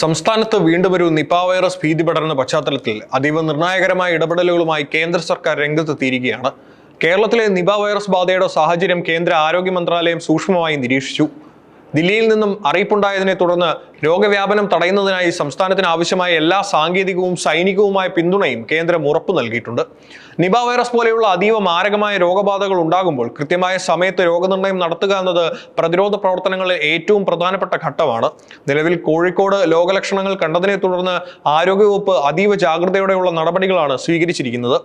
സംസ്ഥാനത്ത് വീണ്ടും ഒരു നിപ വൈറസ് ഭീതി പടരുന്ന പശ്ചാത്തലത്തിൽ അതീവ നിർണായകരമായ ഇടപെടലുകളുമായി കേന്ദ്ര സർക്കാർ രംഗത്തെത്തിയിരിക്കുകയാണ്. കേരളത്തിലെ നിപ വൈറസ് ബാധയുടെ സാഹചര്യം കേന്ദ്ര ആരോഗ്യ മന്ത്രാലയം സൂക്ഷ്മമായി നിരീക്ഷിച്ചു. ദില്ലിയിൽ നിന്നും അറിയിപ്പുണ്ടായതിനെ തുടർന്ന് രോഗവ്യാപനം തടയുന്നതിനായി സംസ്ഥാനത്തിന് ആവശ്യമായ എല്ലാ സാങ്കേതികവും സൈനികവുമായ പിന്തുണയും കേന്ദ്രം ഉറപ്പു നൽകിയിട്ടുണ്ട്. നിപ വൈറസ് പോലെയുള്ള അതീവ മാരകമായ രോഗബാധകൾ ഉണ്ടാകുമ്പോൾ കൃത്യമായ സമയത്ത് രോഗനിർണയം നടത്തുക എന്നത് പ്രതിരോധ പ്രവർത്തനങ്ങളിൽ ഏറ്റവും പ്രധാനപ്പെട്ട ഘട്ടമാണ്. നിലവിൽ കോഴിക്കോട് രോഗലക്ഷണങ്ങൾ കണ്ടതിനെ തുടർന്ന് ആരോഗ്യവകുപ്പ് അതീവ ജാഗ്രതയോടെയുള്ള നടപടികളാണ് സ്വീകരിച്ചിരിക്കുന്നത്.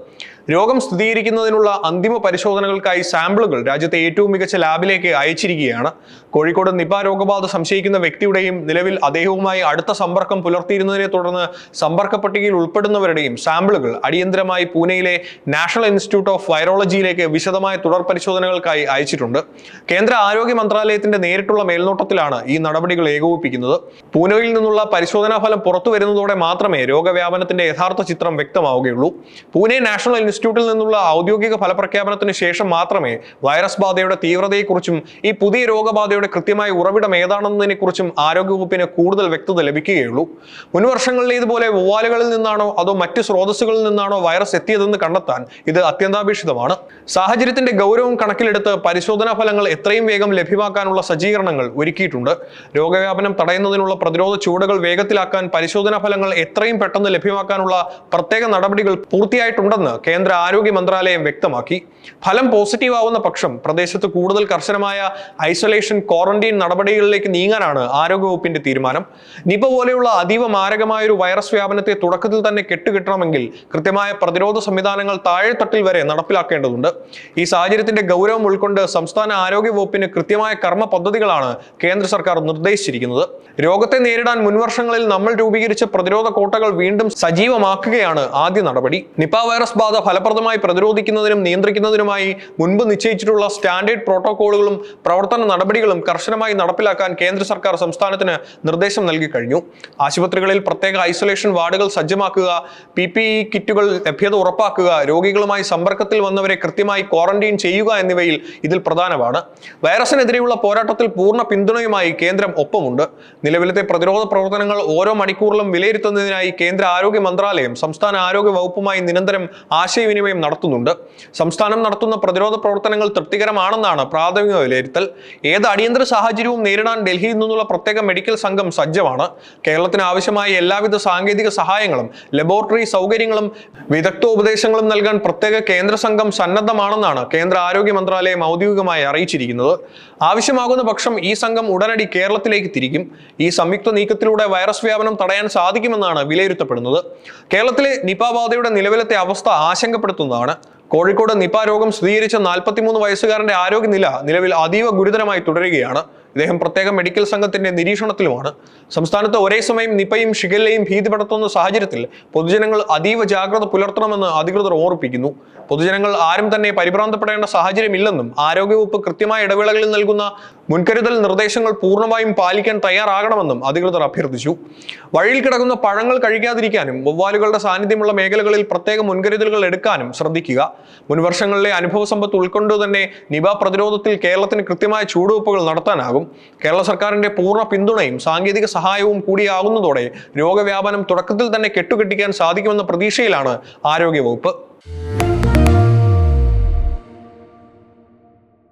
രോഗം സ്ഥിരീകരിക്കുന്നതിനുള്ള അന്തിമ പരിശോധനകൾക്കായി സാമ്പിളുകൾ രാജ്യത്തെ ഏറ്റവും മികച്ച ലാബിലേക്ക് അയച്ചിരിക്കുകയാണ്. കോഴിക്കോട് നിപ രോഗബാധ സംശയിക്കുന്ന വ്യക്തിയുടെയും നിലവിൽ അദ്ദേഹവുമായി അടുത്ത സമ്പർക്കം പുലർത്തിയിരുന്നതിനെ തുടർന്ന് സമ്പർക്ക പട്ടികയിൽ ഉൾപ്പെടുന്നവരുടെയും സാമ്പിളുകൾ അടിയന്തരമായി പൂനെയിലെ നാഷണൽ ഇൻസ്റ്റിറ്റ്യൂട്ട് ഓഫ് വൈറോളജിയിലേക്ക് വിശദമായ തുടർ പരിശോധനകൾക്കായി അയച്ചിട്ടുണ്ട്. കേന്ദ്ര ആരോഗ്യ മന്ത്രാലയത്തിന്റെ നേരിട്ടുള്ള മേൽനോട്ടത്തിലാണ് ഈ നടപടികൾ ഏകോപിപ്പിക്കുന്നത്. പൂനെയിൽ നിന്നുള്ള പരിശോധനാ ഫലം പുറത്തു വരുന്നതോടെ മാത്രമേ രോഗവ്യാപനത്തിന്റെ യഥാർത്ഥ ചിത്രം വ്യക്തമാവുകയുള്ളൂ. പൂനെ നാഷണൽ ഇൻസ്റ്റിറ്റ്യൂട്ടിൽ നിന്നുള്ള ഔദ്യോഗിക ഫലപ്രഖ്യാപനത്തിന് ശേഷം മാത്രമേ വൈറസ് ബാധയുടെ തീവ്രതയെക്കുറിച്ചും ഈ പുതിയ രോഗബാധയുടെ കൃത്യമായ ഉറവിടം ഏതാണെന്നതിനെക്കുറിച്ചും ആരോഗ്യവകുപ്പിന് കൂടുതൽ വ്യക്തത ലഭിക്കുകയുള്ളൂ. മുൻ വർഷങ്ങളിലേതുപോലെ വവ്വാലുകളിൽ നിന്നാണോ അതോ മറ്റ് സ്രോതസ്സുകളിൽ നിന്നാണോ വൈറസ് എത്തിയതെന്ന് കണ്ടെത്താൻ ഇത് അത്യന്താപേക്ഷിതമാണ്. സാഹചര്യത്തിന്റെ ഗൗരവം കണക്കിലെടുത്ത് പരിശോധനാ ഫലങ്ങൾ എത്രയും വേഗം ലഭ്യമാക്കാനുള്ള സജ്ജീകരണങ്ങൾ ഒരുക്കിയിട്ടുണ്ട്. രോഗവ്യാപനം തടയുന്നതിനുള്ള പ്രതിരോധ ചുവടുകൾ വേഗത്തിലാക്കാൻ പരിശോധനാ ഫലങ്ങൾ എത്രയും പെട്ടെന്ന് ലഭ്യമാക്കാനുള്ള പ്രത്യേക നടപടികൾ പൂർത്തിയായിട്ടുണ്ടെന്ന് കേന്ദ്ര ആരോഗ്യ മന്ത്രാലയം വ്യക്തമാക്കി. ഫലം പോസിറ്റീവ് ആവുന്ന പക്ഷം പ്രദേശത്ത് കൂടുതൽ കർശനമായ ഐസൊലേഷൻ ക്വാറന്റൈൻ നടപടികളിലേക്ക് നീങ്ങാനാണ് ആരോഗ്യവകുപ്പിന്റെ തീരുമാനം. നിപ പോലെയുള്ള അതീവ മാരകമായ ഒരു വൈറസ് വ്യാപനത്തെ തുടക്കത്തിൽ തന്നെ കെട്ടുകിട്ടണമെങ്കിൽ കൃത്യമായ പ്രതിരോധ സംവിധാനങ്ങൾ താഴെത്തട്ടിൽ വരെ നടപ്പിലാക്കേണ്ടതുണ്ട്. ഈ സാഹചര്യത്തിന്റെ ഗൗരവം ഉൾക്കൊണ്ട് സംസ്ഥാന ആരോഗ്യ വകുപ്പിന് കൃത്യമായ കർമ്മ പദ്ധതികളാണ് കേന്ദ്ര സർക്കാർ നിർദ്ദേശിച്ചിരിക്കുന്നത്. രോഗത്തെ നേരിടാൻ മുൻവർഷങ്ങളിൽ നമ്മൾ രൂപീകരിച്ച പ്രതിരോധ കോട്ടകൾ വീണ്ടും സജീവമാക്കുകയാണ് ആദ്യ നടപടി. നിപ വൈറസ് ബാധ ഫലപ്രദമായി പ്രതിരോധിക്കുന്നതിനും നിയന്ത്രിക്കുന്നതിനുമായി മുൻപ് നിശ്ചയിച്ചിട്ടുള്ള സ്റ്റാൻഡേർഡ് പ്രോട്ടോകോളുകളും പ്രവർത്തന നടപടികളും കർശനമായി നടപ്പിലാക്കാൻ കേന്ദ്ര സർക്കാർ സംസ്ഥാനത്തിന് നിർദ്ദേശം നൽകി കഴിഞ്ഞു. ആശുപത്രികളിൽ പ്രത്യേക ഐസൊലേഷൻ വാർഡുകൾ സജ്ജമാക്കുക, PPE കിറ്റുകൾ ലഭ്യത ഉറപ്പാക്കുക, രോഗികളുമായി സമ്പർക്കത്തിൽ വന്നവരെ കൃത്യമായി ക്വാറന്റൈൻ ചെയ്യുക എന്നിവയിൽ ഇതിൽ പ്രധാനമാണ്. വൈറസിനെതിരെയുള്ള പോരാട്ടത്തിൽ പൂർണ്ണ പിന്തുണയുമായി കേന്ദ്രം ഒപ്പമുണ്ട്. നിലവിലത്തെ പ്രതിരോധ പ്രവർത്തനങ്ങൾ ഓരോ മണിക്കൂറിലും വിലയിരുത്തുന്നതിനായി കേന്ദ്ര ആരോഗ്യ മന്ത്രാലയം സംസ്ഥാന ആരോഗ്യ വകുപ്പുമായി നിരന്തരം ആശയവിനിമയം നടത്തുന്നുണ്ട്. സംസ്ഥാനം നടത്തുന്ന പ്രതിരോധ പ്രവർത്തനങ്ങൾ തൃപ്തികരമാണെന്നാണ് പ്രാഥമിക വിലയിരുത്തൽ. ഏത് അടിയന്തര സാഹചര്യവും നേരിടാൻ ഡൽഹിയിൽ നിന്നുള്ള പ്രത്യേക മെഡിക്കൽ സംഘം സജ്ജമാണ്. കേരളത്തിന് ആവശ്യമായ എല്ലാവിധ സാങ്കേതിക സഹായങ്ങളും ലബോറട്ടറി സൗകര്യങ്ങളും വിദഗ്ധോപദേശങ്ങളും നൽകാൻ പ്രത്യേക കേന്ദ്ര സംഘം സന്നദ്ധമാണെന്നാണ് കേന്ദ്ര ആരോഗ്യ മന്ത്രാലയം ഔദ്യോഗികമായി അറിയിച്ചിരിക്കുന്നത്. ആവശ്യമാകുന്ന പക്ഷം ഈ സംഘം ഉടനടി കേരളത്തിലേക്ക് തിരിക്കും. ഈ സംയുക്ത നീക്കത്തിലൂടെ വൈറസ് വ്യാപനം തടയാൻ സാധിക്കുമെന്നാണ് വിലയിരുത്തപ്പെടുന്നത്. കേരളത്തിലെ നിപ ബാധയുടെ നിലവിലത്തെ അവസ്ഥ ആശങ്കപ്പെടുത്തുന്നതാണ്. കോഴിക്കോട് നിപ രോഗം സ്ഥിരീകരിച്ച 43 വയസ്സുകാരന്റെ ആരോഗ്യനില നിലവിൽ അതീവ ഗുരുതരമായി തുടരുകയാണ്. ഇദ്ദേഹം പ്രത്യേക മെഡിക്കൽ സംഘത്തിന്റെ നിരീക്ഷണത്തിലുമാണ്. സംസ്ഥാനത്ത് ഒരേ സമയം നിപയും ഷിഗല്ലയും ഭീതി പടർത്തുന്ന സാഹചര്യത്തിൽ പൊതുജനങ്ങൾ അതീവ ജാഗ്രത പുലർത്തണമെന്ന് അധികൃതർ ഓർമ്മിപ്പിക്കുന്നു. പൊതുജനങ്ങൾ ആരും തന്നെ പരിഭ്രാന്തപ്പെടേണ്ട സാഹചര്യമില്ലെന്നും ആരോഗ്യവകുപ്പ് കൃത്യമായ ഇടവേളകളിൽ നൽകുന്ന മുൻകരുതൽ നിർദ്ദേശങ്ങൾ പൂർണ്ണമായും പാലിക്കാൻ തയ്യാറാകണമെന്നും അധികൃതർ അഭ്യർത്ഥിച്ചു. വഴിയിൽ കിടക്കുന്ന പഴങ്ങൾ കഴിക്കാതിരിക്കാനും വവ്വാലുകളുടെ സാന്നിധ്യമുള്ള മേഖലകളിൽ പ്രത്യേക മുൻകരുതലുകൾ എടുക്കാനും ശ്രദ്ധിക്കുക. മുൻവർഷങ്ങളിലെ അനുഭവ സമ്പത്ത് ഉൾക്കൊണ്ടു തന്നെ നിപ പ്രതിരോധത്തിൽ കേരളത്തിന് കൃത്യമായ ചുവടുവെപ്പുകൾ നടത്താനാകും. കേരള സർക്കാരിന്റെ പൂർണ്ണ പിന്തുണയും സാങ്കേതിക സഹായവും കൂടിയാകുന്നതോടെ രോഗവ്യാപനം തുടക്കത്തിൽ തന്നെ കെട്ടുകെട്ടിക്കാൻ സാധിക്കുമെന്ന പ്രതീക്ഷയിലാണ് ആരോഗ്യവകുപ്പ്.